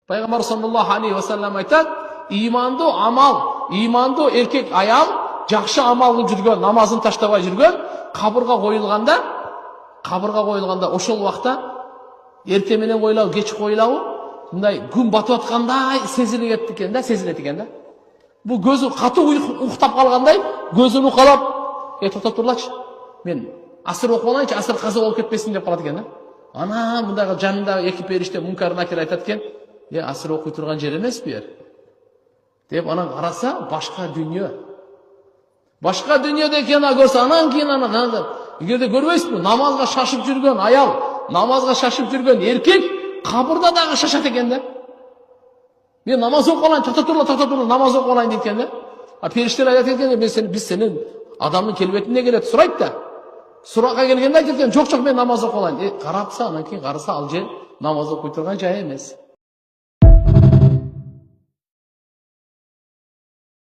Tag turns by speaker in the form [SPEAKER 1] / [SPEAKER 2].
[SPEAKER 1] Пайғамбар саллаллаху алейхи ва саллям айтады, иманды амал, иманды еркек аял, жақсы амал қылып жүрген, намазын таштабай жүрген, қабырға қойылғанда ошол уақытта ерте менен қойылау, кеш қойылау, мындай күн батып жатқандай сезіледі екен да. Бұл көзі қатты ұйықтап қалғандай, көзін уқалап, тоқтап тұрлашы. Мен асыр оқып алайыншы, асыр қаза болып кетпесін деп қалады екен да. Ана мындағы жанындағы екі періште Мүнкар Накир айтады екен, асыр оқи тұрған жер емес бе? Деп анан қараса, башқа дүние. Башқа дүниеде екенін көрсе, анан кейін ана егерде көрмейсіз бе? Намазға шашып жүрген аял, намазға шашып жүрген еркек қабырда дағы шашады екен да. Мен намаз оқып алайын, тоқта тұр, намаз оқып алайын дейді екен да. Періштелер айтады екен, біз сенің адамның келбетіне келеді, сұрайды да. Сұраққа келгенде айтады екен, жоқ, мен намаз оқып алайын. Қарапса, анан кейін қараса, ал жер намаз оқи тұрған жай емес.